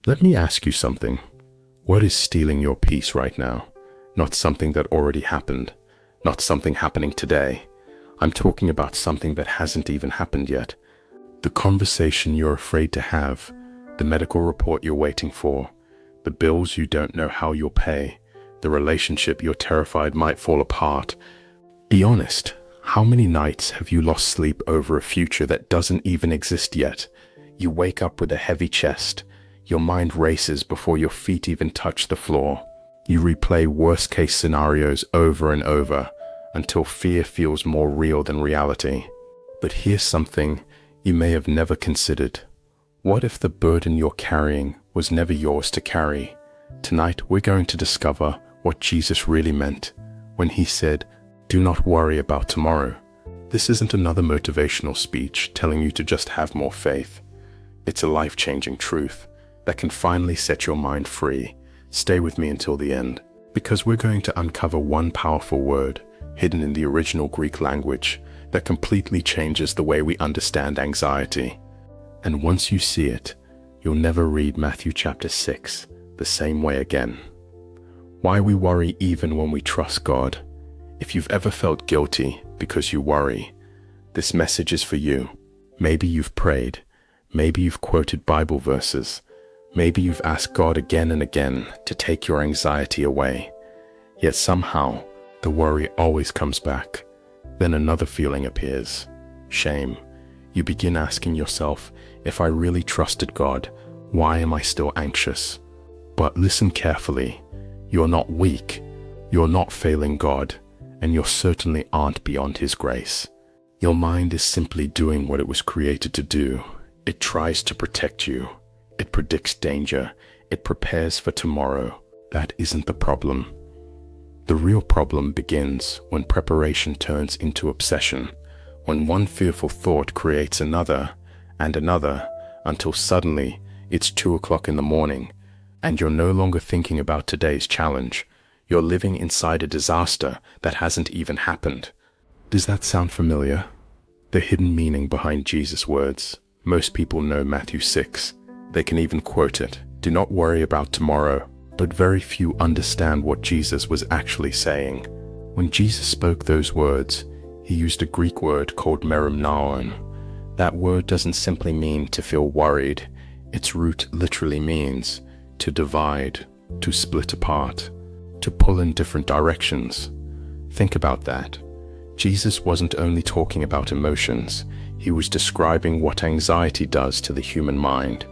Let me ask you something. What is stealing your peace right now? Not something that already happened, not something happening today. I'm talking about something that hasn't even happened yet. The conversation you're afraid to have, the medical report you're waiting for, the bills you don't know how you'll pay, the relationship you're terrified might fall apart. Be honest, how many nights have you lost sleep over a future that doesn't even exist yet? You wake up with a heavy chest. Your mind races before your feet even touch the floor. You replay worst-case scenarios over and over until fear feels more real than reality. But here's something you may have never considered. What if the burden you're carrying was never yours to carry? Tonight, we're going to discover what Jesus really meant when he said, "Do not worry about tomorrow." This isn't another motivational speech telling you to just have more faith. It's a life-changing truth that can finally set your mind free. Stay with me until the end, because we're going to uncover one powerful word hidden in the original Greek language that completely changes the way we understand anxiety. And once you see it, you'll never read Matthew chapter 6 the same way again. Why we worry even when we trust God. If you've ever felt guilty because you worry, this message is for you. Maybe you've prayed, maybe you've quoted Bible verses, maybe you've asked God again and again to take your anxiety away. Yet somehow, the worry always comes back. Then another feeling appears, shame. You begin asking yourself, if I really trusted God, why am I still anxious? But listen carefully. You're not weak, you're not failing God, and you certainly aren't beyond His grace. Your mind is simply doing what it was created to do. It tries to protect you. It predicts danger. It prepares for tomorrow. That isn't the problem. The real problem begins when preparation turns into obsession, when one fearful thought creates another and another, until suddenly it's 2 o'clock in the morning, and you're no longer thinking about today's challenge. You're living inside a disaster that hasn't even happened. Does that sound familiar? The hidden meaning behind Jesus' words. Most people know Matthew 6. They can even quote it. Do not worry about tomorrow. But very few understand what Jesus was actually saying. When Jesus spoke those words, he used a Greek word called merimnaon. That word doesn't simply mean to feel worried. Its root literally means to divide, to split apart, to pull in different directions. Think about that. Jesus wasn't only talking about emotions, he was describing what anxiety does to the human mind.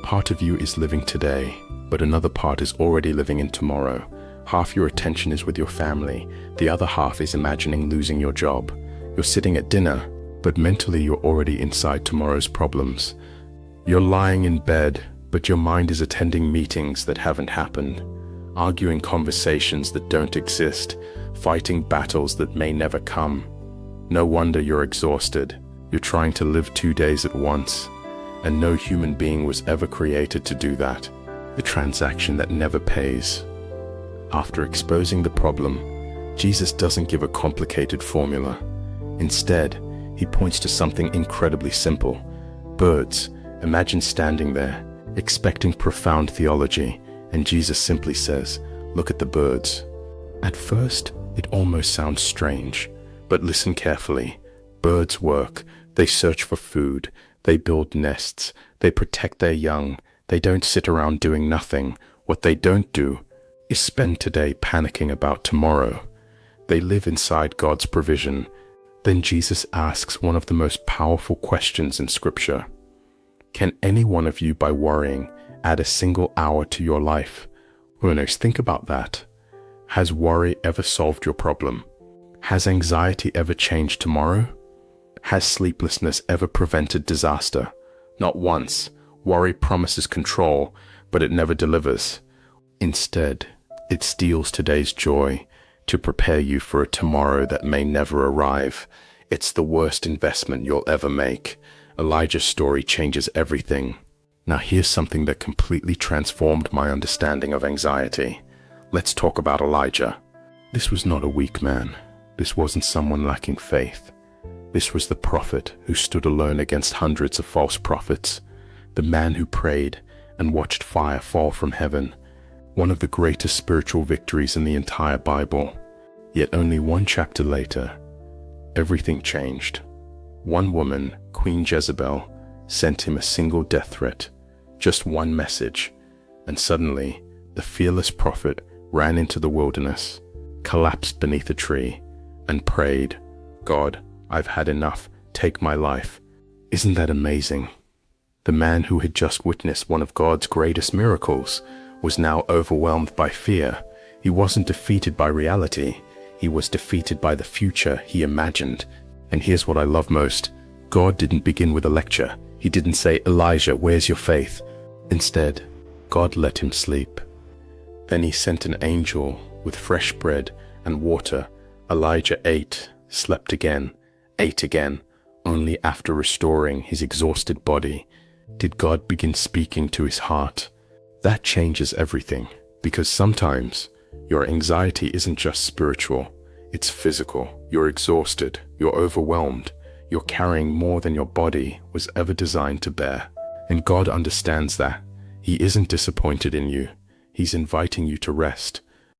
Part of you is living today, but another part is already living in tomorrow. Half your attention is with your family, the other half is imagining losing your job. You're sitting at dinner, but mentally you're already inside tomorrow's problems. You're lying in bed, but your mind is attending meetings that haven't happened, arguing conversations that don't exist, fighting battles that may never come. No wonder you're exhausted. You're trying to live 2 days at once, and no human being was ever created to do that. A transaction that never pays. After exposing the problem, Jesus doesn't give a complicated formula. Instead, he points to something incredibly simple. Birds. Imagine standing there, expecting profound theology, and Jesus simply says, "Look at the birds." At first, it almost sounds strange, but listen carefully. Birds work, they search for food, they build nests, they protect their young. They don't sit around doing nothing. What they don't do is spend today panicking about tomorrow. They live inside God's provision. Then Jesus asks one of the most powerful questions in Scripture. Can any one of you, by worrying, add a single hour to your life? Learners, think about that. Has worry ever solved your problem? Has anxiety ever changed tomorrow? Has sleeplessness ever prevented disaster? Not once. Worry promises control, but it never delivers. Instead, it steals today's joy to prepare you for a tomorrow that may never arrive. It's the worst investment you'll ever make. Elijah's story changes everything. Now here's something that completely transformed my understanding of anxiety. Let's talk about Elijah. This was not a weak man. This wasn't someone lacking faith. This was the prophet who stood alone against hundreds of false prophets. The man who prayed, and watched fire fall from heaven, one of the greatest spiritual victories in the entire Bible. Yet only one chapter later, everything changed. One woman, Queen Jezebel, sent him a single death threat, just one message, and suddenly the fearless prophet ran into the wilderness, collapsed beneath a tree, and prayed, "God, I've had enough, take my life." Isn't that amazing? The man who had just witnessed one of God's greatest miracles was now overwhelmed by fear. He wasn't defeated by reality, he was defeated by the future he imagined. And here's what I love most. God didn't begin with a lecture. He didn't say, "Elijah, where's your faith?" Instead, God let him sleep. Then he sent an angel with fresh bread and water. Elijah ate, slept again, ate again. Only after restoring his exhausted body did God begin speaking to his heart. That changes everything, because sometimes your anxiety isn't just spiritual, it's physical. You're exhausted, you're overwhelmed, you're carrying more than your body was ever designed to bear. And God understands that. He isn't disappointed in you. He's inviting you to rest,